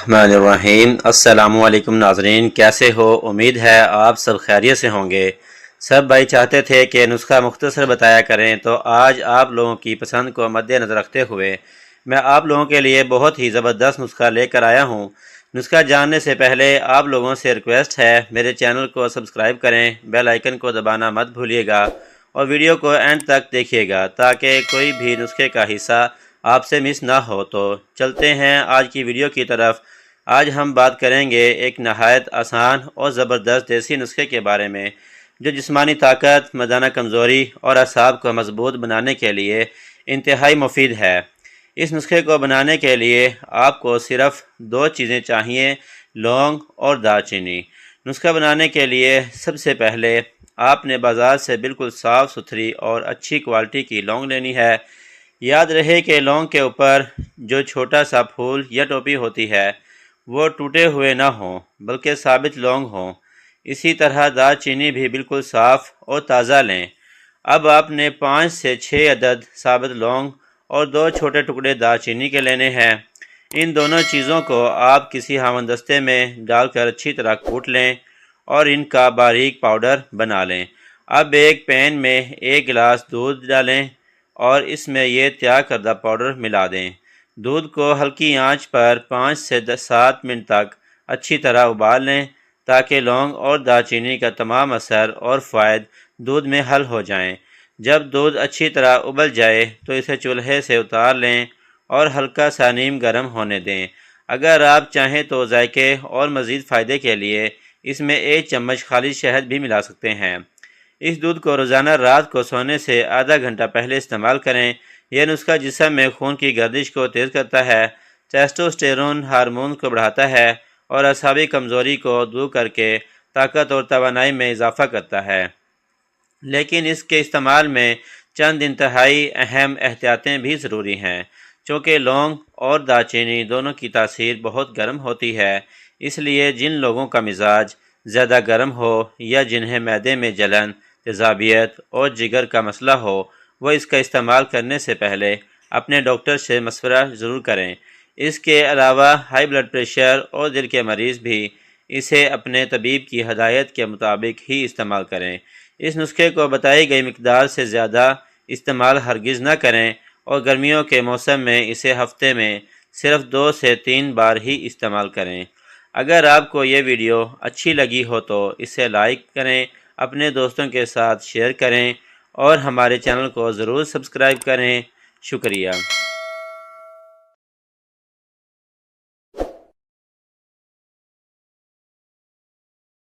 बिस्मिल्लाहिर्रहमानिर्रहीम। अस्सलामु अलैकुम नाज़रीन, कैसे हो? उम्मीद है आप सब खैरियत से होंगे। सब भाई चाहते थे कि नुस्खा मुख्तसर बताया करें, तो आज आप लोगों की पसंद को मद्देनज़र रखते हुए मैं आप लोगों के लिए बहुत ही ज़बरदस्त नुस्खा लेकर आया हूँ। नुस्खा जानने से पहले आप लोगों से रिक्वेस्ट है, मेरे चैनल को सब्सक्राइब करें, बेल आइकन को दबाना मत भूलिएगा और वीडियो को एंड तक देखिएगा ताकि कोई भी नुस्खे का हिस्सा आपसे मिस ना हो। तो चलते हैं आज की वीडियो की तरफ। आज हम बात करेंगे एक नहायत आसान और ज़बरदस्त देसी नुस्खे के बारे में जो जिस्मानी ताकत, मर्दाना कमज़ोरी और असाब को मजबूत बनाने के लिए इंतहाई मुफीद है। इस नुस्खे को बनाने के लिए आपको सिर्फ़ दो चीज़ें चाहिए, लौंग और दालचीनी। नुस्खा बनाने के लिए सबसे पहले आपने बाज़ार से बिल्कुल साफ़ सुथरी और अच्छी क्वालिटी की लौंग लेनी है। याद रहे कि लौंग के ऊपर जो छोटा सा फूल या टोपी होती है वो टूटे हुए ना हों बल्कि साबित लौंग हों। इसी तरह दालचीनी भी बिल्कुल साफ़ और ताज़ा लें। अब आपने 5 से 6 अदद साबित लौंग और 2 छोटे टुकड़े दालचीनी के लेने हैं। इन दोनों चीज़ों को आप किसी हावनदस्ते में डालकर अच्छी तरह कूट लें और इनका बारीक पाउडर बना लें। अब एक पैन में 1 गिलास दूध डालें और इसमें यह तैयार करदा पाउडर मिला दें। दूध को हल्की आंच पर 5 से 7 मिनट तक अच्छी तरह उबाल लें ताकि लौंग और दालचीनी का तमाम असर और फ़ायद दूध में हल हो जाएं। जब दूध अच्छी तरह उबल जाए तो इसे चूल्हे से उतार लें और हल्का सा नीम गर्म होने दें। अगर आप चाहें तो जायके और मज़ीद फ़ायदे के लिए इसमें 1 चम्मच खाली शहद भी मिला सकते हैं। इस दूध को रोज़ाना रात को सोने से आधा घंटा पहले इस्तेमाल करें। यह नुस्खा जिस्म में खून की गर्दिश को तेज़ करता है, टेस्टोस्टेरोन हार्मोन को बढ़ाता है और असाबी कमज़ोरी को दूर करके ताकत और तवानाई में इजाफ़ा करता है। लेकिन इसके इस्तेमाल में चंद इंतहाई अहम एहतियातें भी ज़रूरी हैं। चूँकि लौंग और दालचीनी दोनों की तासीर बहुत गर्म होती है, इसलिए जिन लोगों का मिजाज ज़्यादा गर्म हो या जिन्हें मैदे में जलन, तेज़ाबियत और जिगर का मसला हो, वह इसका इस्तेमाल करने से पहले अपने डॉक्टर से मशवरा ज़रूर करें। इसके अलावा हाई ब्लड प्रेशर और दिल के मरीज़ भी इसे अपने तबीब की हदायत के मुताबिक ही इस्तेमाल करें। इस नुस्खे को बताई गई मिकदार से ज़्यादा इस्तेमाल हरगिज़ न करें और गर्मियों के मौसम में इसे हफ्ते में सिर्फ़ 2 से 3 बार ही इस्तेमाल करें। अगर आपको ये वीडियो अच्छी लगी हो तो इसे लाइक करें, अपने दोस्तों के साथ शेयर करें और हमारे चैनल को ज़रूर सब्सक्राइब करें। शुक्रिया।